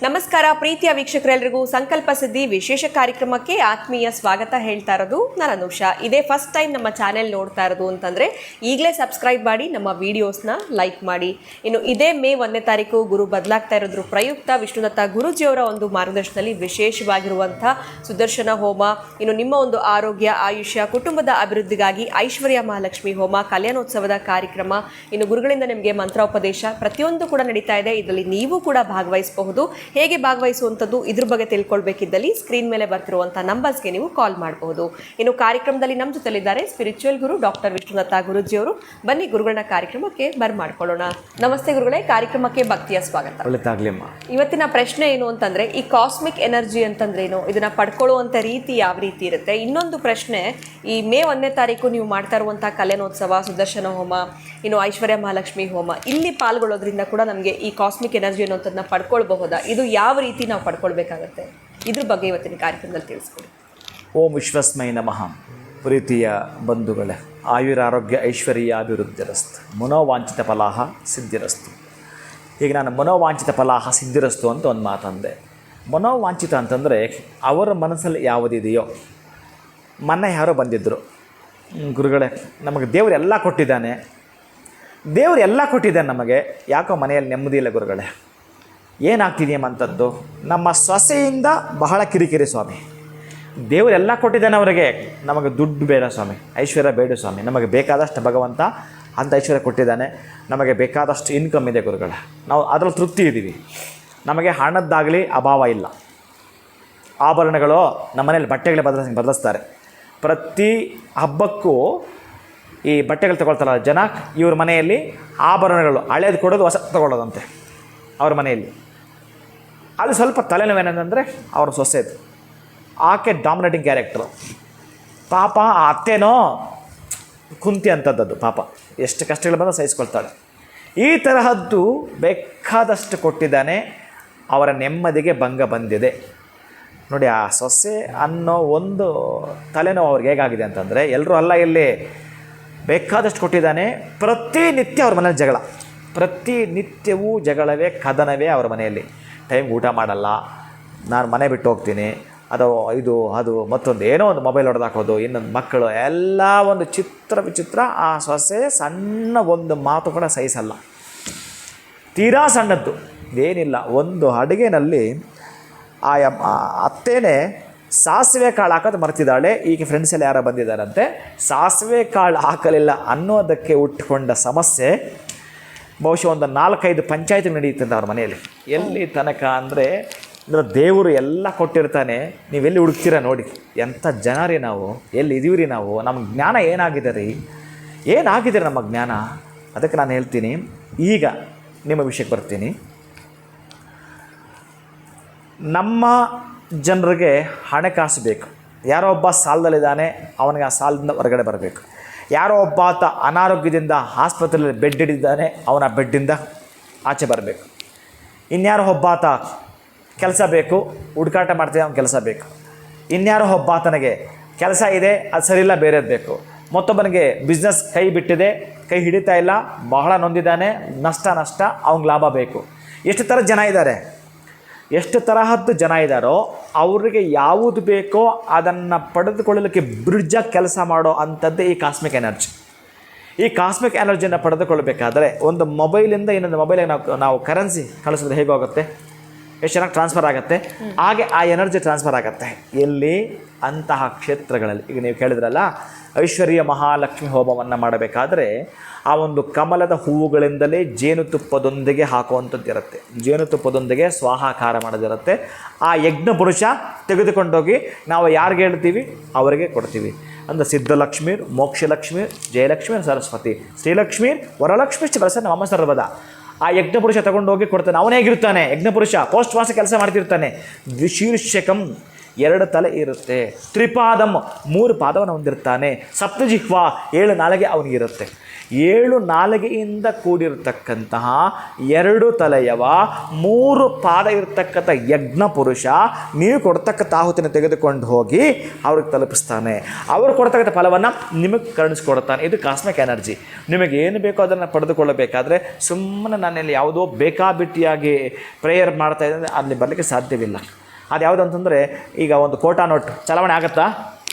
ನಮಸ್ಕಾರ ಪ್ರೀತಿಯ ವೀಕ್ಷಕರೆಲ್ಲರಿಗೂ ಸಂಕಲ್ಪ ಸಿದ್ಧಿ ವಿಶೇಷ ಕಾರ್ಯಕ್ರಮಕ್ಕೆ ಆತ್ಮೀಯ ಸ್ವಾಗತ ಹೇಳ್ತಾ ಇರೋದು ನಾನು ಅನುಷಾ. ಇದೇ ಫಸ್ಟ್ ಟೈಮ್ ನಮ್ಮ ಚಾನೆಲ್ ನೋಡ್ತಾ ಇರೋದು ಅಂತಂದರೆ ಈಗಲೇ ಸಬ್ಸ್ಕ್ರೈಬ್ ಮಾಡಿ, ನಮ್ಮ ವೀಡಿಯೋಸ್ನ ಲೈಕ್ ಮಾಡಿ. ಇನ್ನು ಇದೇ ಮೇ 1ನೇ ತಾರೀಕು ಗುರು ಬದಲಾಗ್ತಾ ಇರೋದ್ರ ಪ್ರಯುಕ್ತ ವಿಷ್ಣುದತ್ತ ಗುರೂಜಿಯವರ ಒಂದು ಮಾರ್ಗದರ್ಶನದಲ್ಲಿ ವಿಶೇಷವಾಗಿರುವಂಥ ಸುದರ್ಶನ ಹೋಮ, ಇನ್ನು ನಿಮ್ಮ ಒಂದು ಆರೋಗ್ಯ, ಆಯುಷ್ಯ, ಕುಟುಂಬದ ಅಭಿವೃದ್ಧಿಗಾಗಿ ಐಶ್ವರ್ಯ ಮಹಾಲಕ್ಷ್ಮಿ ಹೋಮ, ಕಲ್ಯಾಣೋತ್ಸವದ ಕಾರ್ಯಕ್ರಮ, ಇನ್ನು ಗುರುಗಳಿಂದ ನಿಮಗೆ ಮಂತ್ರೋಪದೇಶ ಪ್ರತಿಯೊಂದು ಕೂಡ ನಡೀತಾ ಇದೆ. ಇದರಲ್ಲಿ ನೀವು ಕೂಡ ಭಾಗವಹಿಸಬಹುದು. ಹೇಗೆ ಭಾಗವಹಿಸುವಂಥದ್ದು ಇದ್ರ ಬಗ್ಗೆ ತಿಳ್ಕೊಳ್ಬೇಕಿದ್ದಲ್ಲಿ ಸ್ಕ್ರೀನ್ ಮೇಲೆ ಬರ್ತಿರುವಂಥ ನಂಬರ್ಸ್ಗೆ ನೀವು ಕಾಲ್ ಮಾಡಬಹುದು. ಇನ್ನು ಕಾರ್ಯಕ್ರಮದಲ್ಲಿ ನಮ್ಮ ಜೊತೆಲಿದ್ದಾರೆ ಸ್ಪಿರಿಚುವಲ್ ಗುರು ಡಾಕ್ಟರ್ ವಿಷ್ಣುದತ್ತ ಗುರೂಜಿಯವರು. ಬನ್ನಿ ಗುರುಗಳನ್ನ ಕಾರ್ಯಕ್ರಮಕ್ಕೆ ಬರ್ಮಾಡ್ಕೊಳ್ಳೋಣ. ನಮಸ್ತೆ ಗುರುಗಳೇ, ಕಾರ್ಯಕ್ರಮಕ್ಕೆ ಭಕ್ತಿಯ ಸ್ವಾಗತ. ಇವತ್ತಿನ ಪ್ರಶ್ನೆ ಏನು ಅಂತಂದ್ರೆ, ಈ ಕಾಸ್ಮಿಕ್ ಎನರ್ಜಿ ಅಂತಂದ್ರೆ ಏನು, ಇದನ್ನ ಪಡ್ಕೊಳ್ಳುವಂಥ ರೀತಿ ಯಾವ ರೀತಿ ಇರುತ್ತೆ? ಇನ್ನೊಂದು ಪ್ರಶ್ನೆ, ಈ ಮೇ 1ನೇ ತಾರೀಕು ನೀವು ಮಾಡ್ತಾ ಇರುವಂಥ ಕಲ್ಯಾಣೋತ್ಸವ, ಸುದರ್ಶನ ಹೋಮ, ಇನ್ನು ಐಶ್ವರ್ಯ ಮಹಾಲಕ್ಷ್ಮಿ ಹೋಮ, ಇಲ್ಲಿ ಪಾಲ್ಗೊಳ್ಳೋದ್ರಿಂದ ಕೂಡ ನಮಗೆ ಈ ಕಾಸ್ಮಿಕ್ ಎನರ್ಜಿ ಅನ್ನೋದನ್ನ ಪಡ್ಕೊಳ್ಬಹುದಾ? ಇದು ಯಾವ ರೀತಿ ನಾವು ಪಡ್ಕೊಳ್ಬೇಕಾಗತ್ತೆ? ಇದ್ರ ಬಗ್ಗೆ ಇವತ್ತಿನ ಕಾರ್ಯಕ್ರಮದಲ್ಲಿ ತಿಳಿಸ್ಕೊಡಿ. ಓಂ ವಿಶ್ವಸ್ಮೈ ನಮಃ. ಪ್ರೀತಿಯ ಬಂಧುಗಳೇ, ಆಯುರಾರೋಗ್ಯ ಐಶ್ವರ್ಯಾಭಿವೃದ್ಧಿರಸ್ತು, ಮನೋವಾಂಛಿತ ಫಲಾಹ ಸಿದ್ಧಿರಸ್ತು. ಈಗ ನಾನು ಮನೋವಾಂಛಿತ ಫಲಾಹ ಸಿದ್ಧಿರಸ್ತು ಅಂತ ಒಂದು ಮಾತಂದೆ. ಮನೋವಾಂಛಿತ ಅಂತಂದರೆ ಅವರ ಮನಸ್ಸಲ್ಲಿ ಯಾವುದಿದೆಯೋ. ಮೊನ್ನೆ ಯಾರೋ ಬಂದಿದ್ದರು, ಗುರುಗಳೇ ನಮಗೆ ದೇವರು ಎಲ್ಲ ಕೊಟ್ಟಿದ್ದಾನೆ, ದೇವರು ಎಲ್ಲ ಕೊಟ್ಟಿದ್ದಾನೆ ನಮಗೆ, ಯಾಕೋ ಮನೆಯಲ್ಲಿ ನೆಮ್ಮದಿ ಇಲ್ಲ ಗುರುಗಳೇ, ಏನಾಗ್ತಿದೆಯಮ್ಮಂಥದ್ದು? ನಮ್ಮ ಸೊಸೆಯಿಂದ ಬಹಳ ಕಿರಿಕಿರಿ ಸ್ವಾಮಿ. ದೇವರೆಲ್ಲ ಕೊಟ್ಟಿದ್ದಾನೆ ಅವರಿಗೆ, ನಮಗೆ ದುಡ್ಡು ಬೇಡ ಸ್ವಾಮಿ, ಐಶ್ವರ್ಯ ಬೇಡ ಸ್ವಾಮಿ, ನಮಗೆ ಬೇಕಾದಷ್ಟು ಭಗವಂತ ಅಂತ ಐಶ್ವರ್ಯ ಕೊಟ್ಟಿದ್ದಾನೆ, ನಮಗೆ ಬೇಕಾದಷ್ಟು ಇನ್ಕಮ್ ಇದೆ ಗುರುಗಳ, ನಾವು ಅದರಲ್ಲಿ ತೃಪ್ತಿ ಇದ್ದೀವಿ, ನಮಗೆ ಹಣದ್ದಾಗಲಿ ಅಭಾವ ಇಲ್ಲ. ಆಭರಣಗಳು ನಮ್ಮ ಮನೇಲಿ ಬಟ್ಟೆಗಳೇ ಬದಲಿಸ್ತಾರೆ. ಪ್ರತಿ ಹಬ್ಬಕ್ಕೂ ಈ ಬಟ್ಟೆಗಳು ತಗೊಳ್ತಾರಲ್ಲ ಜನ, ಇವ್ರ ಮನೆಯಲ್ಲಿ ಆಭರಣಗಳು ಹಳೇದು ಕೊಡೋದು ಹೊಸ ತಗೊಳ್ಳೋದಂತೆ ಅವ್ರ ಮನೆಯಲ್ಲಿ. ಅದು ಸ್ವಲ್ಪ ತಲೆನೋವೇನಂದರೆ ಅವ್ರ ಸೊಸೆದು, ಆಕೆ ಡಾಮಿನೇಟಿಂಗ್ ಕ್ಯಾರೆಕ್ಟರು. ಪಾಪ ಆ ಅತ್ತೇನೋ ಕುಂತಿ ಅಂಥದ್ದು, ಪಾಪ ಎಷ್ಟು ಕಷ್ಟಗಳು ಬಂದು ಸಹಿಸ್ಕೊಳ್ತಾಳೆ. ಈ ತರಹದ್ದು ಬೇಕಾದಷ್ಟು ಕೊಟ್ಟಿದ್ದಾನೆ, ಅವರ ನೆಮ್ಮದಿಗೆ ಭಂಗ ಬಂದಿದೆ ನೋಡಿ. ಆ ಸೊಸೆ ಅನ್ನೋ ಒಂದು ತಲೆನೋವು ಅವ್ರಿಗೆ ಹೇಗಾಗಿದೆ ಅಂತಂದರೆ, ಎಲ್ಲರೂ ಅಲ್ಲ, ಇಲ್ಲಿ ಬೇಕಾದಷ್ಟು ಕೊಟ್ಟಿದ್ದಾನೆ, ಪ್ರತಿನಿತ್ಯ ಅವ್ರ ಮನೇಲಿ ಜಗಳ, ಪ್ರತಿನಿತ್ಯವೂ ಜಗಳವೇ, ಕದನವೇ ಅವ್ರ ಮನೆಯಲ್ಲಿ. ಟೈಮ್ಗೆ ಊಟ ಮಾಡಲ್ಲ, ನಾನು ಮನೆ ಬಿಟ್ಟು ಹೋಗ್ತೀನಿ, ಅದು ಮತ್ತೊಂದು ಏನೋ ಒಂದು ಮೊಬೈಲ್ ಹೊಡೆದಾಕೋದು, ಇನ್ನೊಂದು ಮಕ್ಕಳು ಎಲ್ಲ ಒಂದು ವಿಚಿತ್ರ. ಆ ಸೊಸೆ ಸಣ್ಣ ಒಂದು ಮಾತು ಕೂಡ ಸಹಿಸಲ್ಲ, ತೀರಾ ಸಣ್ಣದ್ದು ಏನಿಲ್ಲ. ಒಂದು ಅಡುಗೆನಲ್ಲಿ ಆ ಅತ್ತೇನೆ ಸಾಸಿವೆ ಕಾಳು ಹಾಕೋದು ಮರ್ತಿದ್ದಾಳೆ. ಈಗ ಫ್ರೆಂಡ್ಸ್ ಎಲ್ಲ ಯಾರೋ ಬಂದಿದ್ದಾರಂತೆ, ಸಾಸಿವೆ ಕಾಳು ಹಾಕಲಿಲ್ಲ ಅನ್ನೋದಕ್ಕೆ ಉಟ್ಕೊಂಡ ಸಮಸ್ಯೆ ಬಹುಶಃ ಒಂದು 4-5 ಪಂಚಾಯತ್ ನಡೆಯುತ್ತಂತೆ ಅವ್ರ ಮನೆಯಲ್ಲಿ. ಎಲ್ಲಿ ತನಕ ಅಂದರೆ, ದೇವರು ಎಲ್ಲ ಕೊಟ್ಟಿರ್ತಾನೆ, ನೀವೆಲ್ಲಿ ಹುಡುಕ್ತೀರ ನೋಡಿ. ಎಂಥ ಜನ ರೀ ನಾವು, ಎಲ್ಲಿ ಇದೀವಿ ರೀ ನಾವು, ನಮ್ಮ ಜ್ಞಾನ ಏನಾಗಿದೆ ರೀ, ಏನಾಗಿದೆ ನಮ್ಮ ಜ್ಞಾನ? ಅದಕ್ಕೆ ನಾನು ಹೇಳ್ತೀನಿ, ಈಗ ನಿಮ್ಮ ವಿಷಯಕ್ಕೆ ಬರ್ತೀನಿ. ನಮ್ಮ ಜನರಿಗೆ ಹಣಕಾಸು ಬೇಕು. ಯಾರೋ ಒಬ್ಬ ಸಾಲದಲ್ಲಿದ್ದಾನೆ, ಅವನಿಗೆ ಆ ಸಾಲದಿಂದ ಹೊರಗಡೆ ಬರಬೇಕು. ಯಾರೋ ಒಬ್ಬ ಆತ ಅನಾರೋಗ್ಯದಿಂದ ಆಸ್ಪತ್ರೆಯಲ್ಲಿ ಬೆಡ್ ಹಿಡಿದಿದ್ದಾನೆ, ಅವನ ಬೆಡ್ಡಿಂದ ಆಚೆ ಬರಬೇಕು. ಇನ್ಯಾರೋ ಒಬ್ಬ ಆತ ಕೆಲಸ ಬೇಕು, ಹುಡುಕಾಟ ಮಾಡ್ತಿದ್ದ, ಅವ್ನ ಕೆಲಸ ಬೇಕು. ಇನ್ಯಾರೋ ಒಬ್ಬ ಆತನಿಗೆ ಕೆಲಸ ಇದೆ, ಅದು ಸರಿಯಿಲ್ಲ, ಬೇರೆದು ಬೇಕು. ಮತ್ತೊಬ್ಬನಿಗೆ ಬಿಸ್ನೆಸ್ ಕೈ ಬಿಟ್ಟಿದೆ, ಕೈ ಹಿಡಿತಾ ಇಲ್ಲ, ಬಹಳ ನೊಂದಿದ್ದಾನೆ, ನಷ್ಟ, ಅವ್ನಿಗೆ ಲಾಭ ಬೇಕು. ಎಷ್ಟು ಥರ ಜನ ಇದ್ದಾರೆ, ಎಷ್ಟು ತರಹದ್ದು ಜನ ಇದ್ದಾರೋ, ಅವರಿಗೆ ಯಾವುದು ಬೇಕೋ ಅದನ್ನು ಪಡೆದುಕೊಳ್ಳಲಿಕ್ಕೆ ಬ್ರಿಡ್ಜಾಗಿ ಕೆಲಸ ಮಾಡೋ ಅಂಥದ್ದೇ ಈ ಕಾಸ್ಮಿಕ್ ಎನರ್ಜಿ. ಈ ಕಾಸ್ಮಿಕ್ ಎನರ್ಜಿಯನ್ನು ಪಡೆದುಕೊಳ್ಳಬೇಕಾದ್ರೆ ಒಂದು ಮೊಬೈಲಿಂದ ಇನ್ನೊಂದು ಮೊಬೈಲಿಗೆ ನಾವು ಕರೆನ್ಸಿ ಕಳಿಸಿದ್ರೆ ಹೇಗೆ ಹೋಗುತ್ತೆ, ಎಷ್ಟು ಚೆನ್ನಾಗಿ ಟ್ರಾನ್ಸ್ಫರ್ ಆಗುತ್ತೆ, ಹಾಗೆ ಆ ಎನರ್ಜಿ ಟ್ರಾನ್ಸ್ಫರ್ ಆಗುತ್ತೆ. ಎಲ್ಲಿ? ಅಂತಹ ಕ್ಷೇತ್ರಗಳಲ್ಲಿ. ಈಗ ನೀವು ಕೇಳಿದ್ರಲ್ಲ, ಐಶ್ವರ್ಯ ಮಹಾಲಕ್ಷ್ಮಿ ಹೋಮವನ್ನು ಮಾಡಬೇಕಾದ್ರೆ ಆ ಒಂದು ಕಮಲದ ಹೂವುಗಳಿಂದಲೇ ಜೇನುತುಪ್ಪದೊಂದಿಗೆ ಹಾಕುವಂಥದ್ದು ಇರುತ್ತೆ, ಜೇನುತುಪ್ಪದೊಂದಿಗೆ ಸ್ವಾಹಾಕಾರ ಮಾಡೋದಿರುತ್ತೆ. ಆ ಯಜ್ಞ ಪುರುಷ ತೆಗೆದುಕೊಂಡೋಗಿ ನಾವು ಯಾರಿಗೆ ಹೇಳ್ತೀವಿ ಅವರಿಗೆ ಕೊಡ್ತೀವಿ. ಅಂದರೆ ಸಿದ್ಧಲಕ್ಷ್ಮೀ, ಮೋಕ್ಷಲಕ್ಷ್ಮೀ, ಜಯಲಕ್ಷ್ಮೀ, ಸರಸ್ವತಿ, ಶ್ರೀಲಕ್ಷ್ಮೀ, ವರಲಕ್ಷ್ಮೀ ಬರಸ ನಮ್ಮ ಸರ್ವದ. ಆ ಯಜ್ಞಪುರುಷ ತಗೊಂಡೋಗಿ ಕೊಡ್ತಾನೆ. ಅವನೇ ಹೇಗಿರ್ತಾನೆ? ಯಜ್ಞಪುರುಷ ಪೋಸ್ಟ್ ಮಾಸ್ಟರ್ ಕೆಲಸ ಮಾಡ್ತಿರ್ತಾನೆ. ದ್ವಿಶೀರ್ಷಕಂ, 2 ತಲೆ ಇರುತ್ತೆ. ತ್ರಿಪಾದಂ 3 ಪಾದವನ್ನು ಹೊಂದಿರ್ತಾನೆ. ಸಪ್ತಜಿಹ್ವಾ 7 ನಾಲಿಗೆ ಅವನಿಗಿರುತ್ತೆ. 7 ನಾಲಿಗೆಯಿಂದ ಕೂಡಿರತಕ್ಕಂತಹ 2 ತಲೆಯವ 3 ಪಾದ ಇರತಕ್ಕಂಥ ಯಜ್ಞ ಪುರುಷ ನೀವು ಕೊಡ್ತಕ್ಕಂಥ ಆಹುತಿನ ತೆಗೆದುಕೊಂಡು ಹೋಗಿ ಅವ್ರಿಗೆ ತಲುಪಿಸ್ತಾನೆ. ಅವರು ಕೊಡ್ತಕ್ಕಂಥ ಫಲವನ್ನು ನಿಮಗೆ ಕರುಣಿಸ್ಕೊಡ್ತಾನೆ. ಇದು ಕಾಸ್ಮಿಕ್ ಎನರ್ಜಿ. ನಿಮಗೆ ಏನು ಬೇಕೋ ಅದನ್ನು ಪಡೆದುಕೊಳ್ಳಬೇಕಾದ್ರೆ ಸುಮ್ಮನೆ ನಾನಲ್ಲಿ ಯಾವುದೋ ಬೇಕಾಬಿಟ್ಟಿಯಾಗಿ ಪ್ರೇಯರ್ ಮಾಡ್ತಾ ಇದ್ದರೆ ಅಲ್ಲಿ ಬರಲಿಕ್ಕೆ ಸಾಧ್ಯವಿಲ್ಲ. ಅದು ಯಾವುದು ಅಂತಂದರೆ, ಈಗ ಒಂದು ಕೋಟಾ ನೋಟ್ ಚಲಾವಣೆ ಆಗುತ್ತಾ?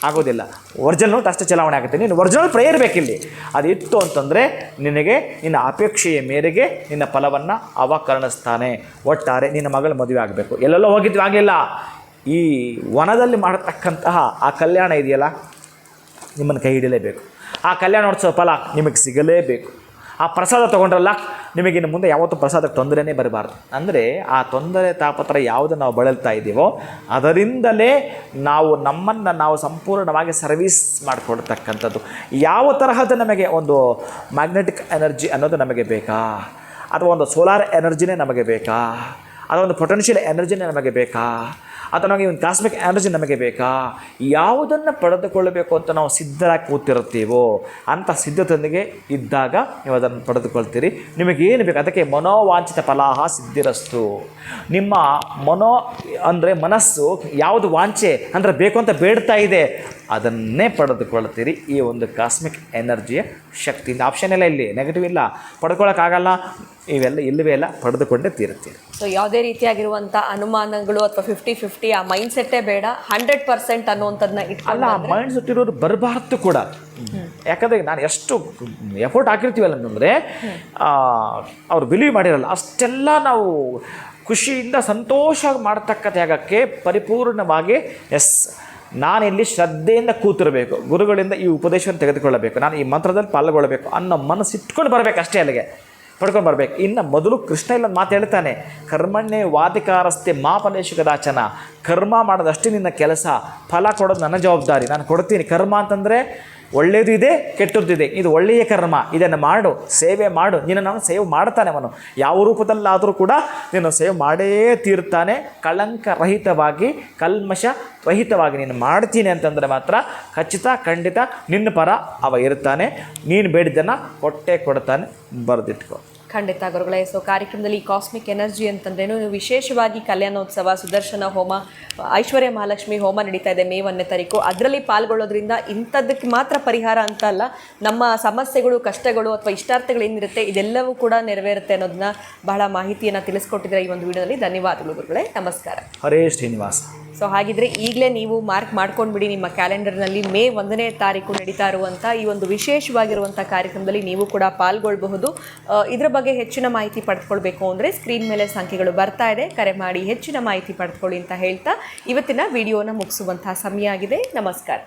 ಆಗೋದಿಲ್ಲ. ಒರಿಜಿನಲ್ ನೋಟ್ ಅಷ್ಟೇ ಚಲಾವಣೆ ಆಗುತ್ತೆ. ನೀನು ಒರಿಜಿನಲ್ ಪ್ರೇಯರ್ ಬೇಕಿಲ್ಲಿ. ಅದು ಇತ್ತು ಅಂತಂದರೆ ನಿನಗೆ ನಿನ್ನ ಅಪೇಕ್ಷೆಯ ಮೇರೆಗೆ ನಿನ್ನ ಫಲವನ್ನು ಅವ ಕರುಣಿಸ್ತಾನೆ. ಒಟ್ಟಾರೆ ನಿನ್ನ ಮಗಳ ಮದುವೆ ಆಗಬೇಕು, ಎಲ್ಲೆಲ್ಲೋ ಹೋಗಿದ್ವಿ ಆಗಲಿಲ್ಲ, ಈ ವನದಲ್ಲಿ ಮಾಡತಕ್ಕಂತಹ ಆ ಕಲ್ಯಾಣ ಇದೆಯಲ್ಲ, ನಿಮ್ಮನ್ನು ಕೈ ಹಿಡಿಯಲೇಬೇಕು. ಆ ಕಲ್ಯಾಣೋತ್ಸವ ಫಲ ನಿಮಗೆ ಸಿಗಲೇಬೇಕು. ಆ ಪ್ರಸಾದ ತೊಗೊಂಡ್ರಲ್ಲ, ನಿಮಗಿನ್ನು ಮುಂದೆ ಯಾವತ್ತೂ ಪ್ರಸಾದಕ್ಕೆ ತೊಂದರೆನೇ ಬರಬಾರ್ದು. ಅಂದರೆ ಆ ತೊಂದರೆ ತಾಪತ್ರ ಯಾವುದು ನಾವು ಬಳಲ್ತಾ ಇದ್ದೀವೋ ಅದರಿಂದಲೇ ನಮ್ಮನ್ನು ನಾವು ಸಂಪೂರ್ಣವಾಗಿ ಸರ್ವೀಸ್ ಮಾಡಿಕೊಡ್ತಕ್ಕಂಥದ್ದು. ಯಾವ ತರಹದ ನಮಗೆ ಒಂದು ಮ್ಯಾಗ್ನೆಟಿಕ್ ಎನರ್ಜಿ ಅನ್ನೋದು ನಮಗೆ ಬೇಕಾ, ಅಥವಾ ಒಂದು ಸೋಲಾರ್ ಎನರ್ಜಿನೇ ನಮಗೆ ಬೇಕಾ, ಅಥವಾ ಒಂದು ಪೊಟೆನ್ಷಿಯಲ್ ಎನರ್ಜಿನೇ ನಮಗೆ ಬೇಕಾ, ಅಥವಾ ನಮಗೆ ಒಂದು ಕಾಸ್ಮಿಕ್ ಎನರ್ಜಿ ನಮಗೆ ಬೇಕಾ, ಯಾವುದನ್ನು ಪಡೆದುಕೊಳ್ಳಬೇಕು ಅಂತ ನಾವು ಸಿದ್ಧರಾಗಿ ಕೂತಿರುತ್ತೀವೋ ಅಂಥ ಸಿದ್ಧತೆಯೊಂದಿಗೆ ಇದ್ದಾಗ ನೀವು ಅದನ್ನು ಪಡೆದುಕೊಳ್ತೀರಿ. ನಿಮಗೇನು ಬೇಕು ಅದಕ್ಕೆ ಮನೋವಾಂಚಿತ ಫಲಾಹ ಸಿದ್ಧಿರಸ್ತು. ನಿಮ್ಮ ಅಂದರೆ ಮನಸ್ಸು ಯಾವುದು ವಾಂಚೆ ಅಂದರೆ ಬೇಕು ಅಂತ ಬೇಡ್ತಾ ಇದೆ ಅದನ್ನೇ ಪಡೆದುಕೊಳ್ತೀರಿ. ಈ ಒಂದು ಕಾಸ್ಮಿಕ್ ಎನರ್ಜಿಯ ಶಕ್ತಿಯಿಂದ. ಆಪ್ಷನ್ ಎಲ್ಲ ಇಲ್ಲಿ ನೆಗೆಟಿವ್ ಇಲ್ಲ, ಪಡ್ಕೊಳ್ಳೋಕ್ಕಾಗಲ್ಲ, ಇವೆಲ್ಲ ಇಲ್ಲವೇ ಇಲ್ಲ, ಪಡೆದುಕೊಂಡೇ ತೀರುತ್ತೀರಿ. ಸೊ ಯಾವುದೇ ರೀತಿಯಾಗಿರುವಂಥ ಅನುಮಾನಗಳು ಅಥವಾ 50-50 ಆ ಮೈಂಡ್ ಸೆಟ್ಟೇ ಬೇಡ, 100% ಅನ್ನುವಂಥದ್ದನ್ನ ಅಲ್ಲ, ಮೈಂಡ್ ಸೆಟ್ ಇರೋರು ಬರಬಾರ್ದು ಕೂಡ. ಯಾಕಂದರೆ ನಾನು ಎಷ್ಟು ಎಫರ್ಟ್ ಹಾಕಿರ್ತೀವಲ್ಲ ಅಂತಂದರೆ ಅವ್ರು ಬಿಲೀವ್ ಮಾಡಿರಲ್ಲ. ಅಷ್ಟೆಲ್ಲ ನಾವು ಖುಷಿಯಿಂದ ಸಂತೋಷ ಮಾಡ್ತಕ್ಕ ತ್ಯಾಗಕ್ಕೆ ಪರಿಪೂರ್ಣವಾಗಿ ನಾನಿಲ್ಲಿ ಶ್ರದ್ಧೆಯಿಂದ ಕೂತಿರಬೇಕು, ಗುರುಗಳಿಂದ ಈ ಉಪದೇಶವನ್ನು ತೆಗೆದುಕೊಳ್ಳಬೇಕು, ನಾನು ಈ ಮಂತ್ರದಲ್ಲಿ ಪಾಲ್ಗೊಳ್ಳಬೇಕು ಅನ್ನೋ ಮನಸ್ಸು ಇಟ್ಕೊಂಡು ಬರಬೇಕು, ಅಷ್ಟೇ ಅಲ್ಲಿಗೆ ಪಡ್ಕೊಂಡು ಬರಬೇಕು. ಇನ್ನು ಮೊದಲು ಕೃಷ್ಣ ಇಲ್ಲೊಂದು ಮಾತು ಹೇಳ್ತಾನೆ, ಕರ್ಮಣ್ಣೆ ವಾದಿಕಾರಸ್ತೆ ಮಾ ಫಲೇಶು ಕದಾಚನ. ಕರ್ಮ ಮಾಡೋದಷ್ಟೇ ನಿನ್ನ ಕೆಲಸ, ಫಲ ಕೊಡೋದು ನನ್ನ ಜವಾಬ್ದಾರಿ, ನಾನು ಕೊಡ್ತೀನಿ. ಕರ್ಮ ಅಂತಂದರೆ ಒಳ್ಳೆಯದು ಇದೆ, ಕೆಟ್ಟದ್ದಿದೆ. ಇದು ಒಳ್ಳೆಯ ಕರ್ಮ, ಇದನ್ನು ಮಾಡು, ಸೇವೆ ಮಾಡು. ನಿನ್ನ ನಾನು ಸೇವ್ ಮಾಡ್ತಾನೆ ಅವನು, ಯಾವ ರೂಪದಲ್ಲಾದರೂ ಕೂಡ ನೀನು ಸೇವ್ ಮಾಡೇ ತೀರ್ತಾನೆ. ಕಳಂಕರಹಿತವಾಗಿ, ಕಲ್ಮಶ ರಹಿತವಾಗಿ ನೀನು ಮಾಡ್ತೀನಿ ಅಂತಂದರೆ ಮಾತ್ರ ಖಂಡಿತ ನಿನ್ನ ಪರ ಅವ ಇರ್ತಾನೆ. ನೀನು ಬೇಡಿದ್ದನ್ನು ಕೊಡ್ತಾನೆ, ಬರೆದಿಟ್ಕೊ. ಖಂಡಿತ ಗುರುಗಳೇ. ಸೊ ಕಾರ್ಯಕ್ರಮದಲ್ಲಿ ಕಾಸ್ಮಿಕ್ ಎನರ್ಜಿ ಅಂತಂದ್ರೇನು, ವಿಶೇಷವಾಗಿ ಕಲ್ಯಾಣೋತ್ಸವ, ಸುದರ್ಶನ ಹೋಮ, ಐಶ್ವರ್ಯ ಮಹಾಲಕ್ಷ್ಮಿ ಹೋಮ ನಡೀತಾ ಇದೆ ಮೇ 1ನೇ ತಾರೀಕು. ಅದರಲ್ಲಿ ಪಾಲ್ಗೊಳ್ಳೋದ್ರಿಂದ ಇಂಥದ್ದಕ್ಕೆ ಮಾತ್ರ ಪರಿಹಾರ ಅಂತ ಅಲ್ಲ, ನಮ್ಮ ಸಮಸ್ಯೆಗಳು, ಕಷ್ಟಗಳು ಅಥವಾ ಇಷ್ಟಾರ್ಥಗಳು ಏನಿರುತ್ತೆ ಇದೆಲ್ಲವೂ ಕೂಡ ನೆರವೇರುತ್ತೆ ಅನ್ನೋದನ್ನ ಬಹಳ ಮಾಹಿತಿಯನ್ನು ತಿಳಿಸ್ಕೊಟ್ಟಿದ್ರೆ ಈ ಒಂದು ವಿಡಿಯೋದಲ್ಲಿ. ಧನ್ಯವಾದಗಳು ಗುರುಗಳೇ, ನಮಸ್ಕಾರ. ಹರೇ ಶ್ರೀನಿವಾಸ. ಸೊ ಹಾಗಿದ್ರೆ ಈಗಲೇ ನೀವು ಮಾರ್ಕ್ ಮಾಡ್ಕೊಂಡ್ಬಿಡಿ ನಿಮ್ಮ ಕ್ಯಾಲೆಂಡರ್ನಲ್ಲಿ ಮೇ 1ನೇ ತಾರೀಕು ನಡೀತಾ ಇರುವಂಥ ಈ ಒಂದು ವಿಶೇಷವಾಗಿರುವಂಥ ಕಾರ್ಯಕ್ರಮದಲ್ಲಿ ನೀವು ಕೂಡ ಪಾಲ್ಗೊಳ್ಳಬಹುದು. ಇದರ ಬಗ್ಗೆ ಹೆಚ್ಚಿನ ಮಾಹಿತಿ ಪಡೆದುಕೊಳ್ಬೇಕು ಅಂದರೆ ಸ್ಕ್ರೀನ್ ಮೇಲೆ ಸಂಖ್ಯೆಗಳು ಬರ್ತಾ ಇದೆ, ಕರೆ ಮಾಡಿ ಹೆಚ್ಚಿನ ಮಾಹಿತಿ ಪಡೆದುಕೊಳ್ಳಿ ಅಂತ ಹೇಳ್ತಾ ಇವತ್ತಿನ ವಿಡಿಯೋನ ಮುಗಿಸುವಂತಹ ಸಮಯ ಆಗಿದೆ. ನಮಸ್ಕಾರ.